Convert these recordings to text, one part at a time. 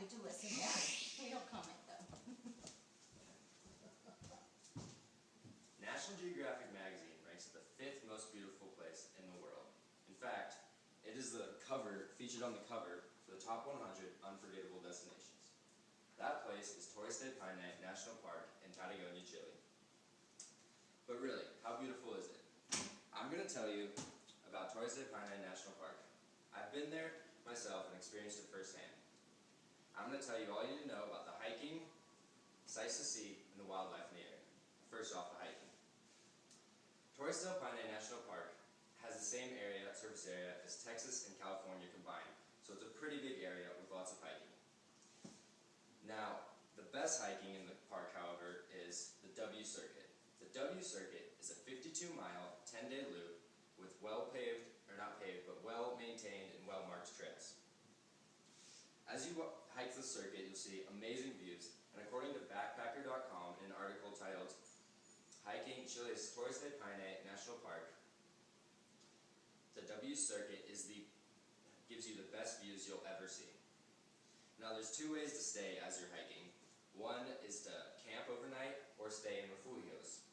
happy to listen. Yeah. We don't comment though. National Geographic magazine ranks it the 5th most beautiful place in the world. In fact, it is the cover, featured on the cover, for the top 100 unforgettable destinations. That place is Torres de Paine National Park in Patagonia, Chile. But really, how beautiful is it? I'm going to tell you about Torres de Paine National Park. I've been there myself and experienced it firsthand. I'm going to tell you all you need to know about the hiking, sights to see, and the wildlife in the area. First off, the hiking. Torres del Paine National Park has the same surface area as Texas and California combined, so it's a pretty big area with lots of hiking. Now, the best hiking in the park, however, is the W Circuit. The W Circuit is a 52-mile, 10-day loop with well-paved, or not paved, but well-maintained and well-marked trails. As you hike the circuit, you'll see amazing views, and according to backpacker.com, in an article titled Hiking Chile's Torres de Paine National Park, the W Circuit gives you the best views you'll ever see. Now there's 2 ways to stay as you're hiking. One is to camp overnight or stay in refugios.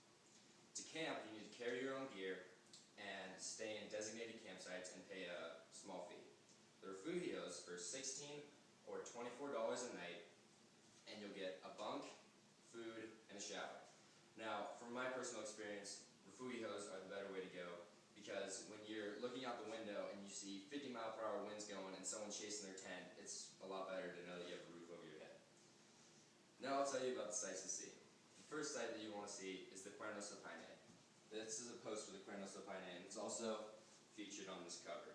To camp, you need to carry your own gear and stay in designated campsites and pay a small fee. The refugios for $16 or $24 a night, and you'll get a bunk, food, and a shower. Now, from my personal experience, refugios are the better way to go, because when you're looking out the window and you see 50-mile-per-hour winds going and someone chasing their tent, it's a lot better to know that you have a roof over your head. Now I'll tell you about the sights to see. The first sight that you want to see is the Cuernos de Paine. This is a post for the Cuernos de Paine, and it's also featured on this cover.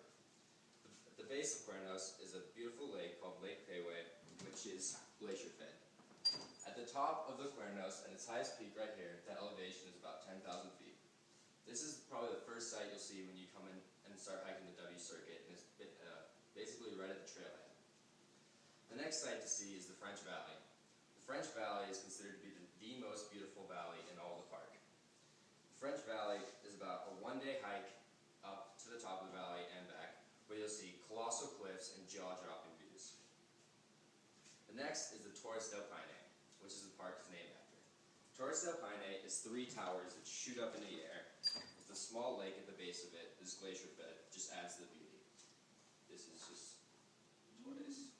The base of Cuernos is a beautiful lake called Lake Paine, which is glacier-fed. At the top of the Cuernos, at its highest peak right here, that elevation is about 10,000 feet. This is probably the first sight you'll see when you come in and start hiking the W Circuit, and it's basically right at the trailhead. The next sight to see is the French Valley. The French Valley is considered to be the most beautiful valley in all the park. The French Valley is about a 1-day hike up to the top of the valley and back, where you'll see colossal cliffs and jaw-dropping views. The next is the Torres del Paine, which is the park is named after. Torres del Paine is 3 towers that shoot up into the air, with a small lake at the base of it. This glacier bed just adds to the beauty. This is just Torres.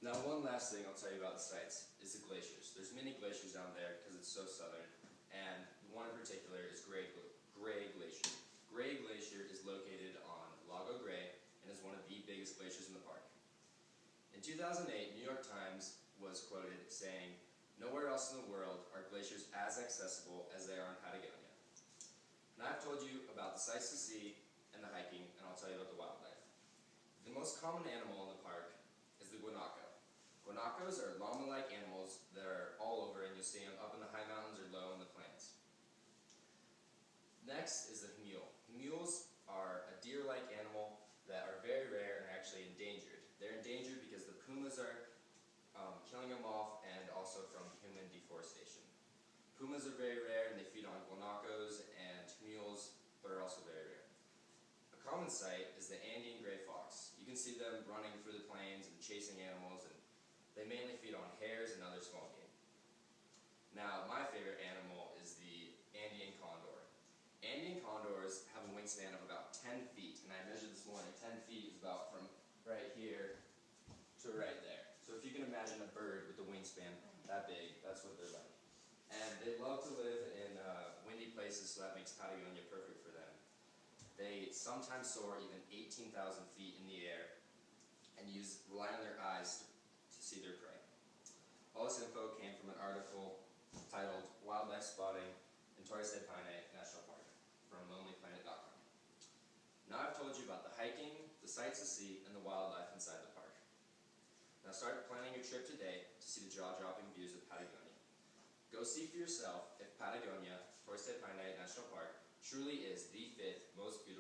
Now, one last thing I'll tell you about the sights is the glaciers. There's many glaciers down there because it's so southern, and one in particular is Gray Glacier. Gray Glacier is located on Lago Gray and is one of the biggest glaciers in the park. In 2008, New York Times was quoted saying, "Nowhere else in the world are glaciers as accessible as they are in Patagonia." Now I've told you about the sights to see and the hiking, and I'll tell you about the wildlife. The most common animal in the park is the guanaco. Guanacos are llama-like animals that are all over, and you'll see them up in the high mountains or low in the plains. Next is the mule. Mules are a deer-like animal that are very rare and are actually endangered. They're endangered because the pumas are killing them off, and also from human deforestation. Pumas are very rare, and they feed on guanacos and mules, but are also very rare. A common sight is the Andean gray fox. You can see them running through the plains and chasing animals, and they mainly feed on hares and other small game. Now, my favorite animal is the Andean condor. Andean condors have a wingspan of about 10 feet, and I measured this morning. 10 feet is about from right here to right there. So if you can imagine a bird with a wingspan that big, that's what they're like. And they love to live in windy places, so that makes Patagonia perfect for them. They sometimes soar even 18,000 feet in the air and rely on their eyes to see their prey. All this info came from an article titled Wildlife Spotting in Torres de Paine National Park from lonelyplanet.com. Now I've told you about the hiking, the sights to see, and the wildlife inside the park. Now start planning your trip today to see the jaw-dropping views of Patagonia. Go see for yourself if Patagonia, Torres de Paine National Park, truly is the 5th most beautiful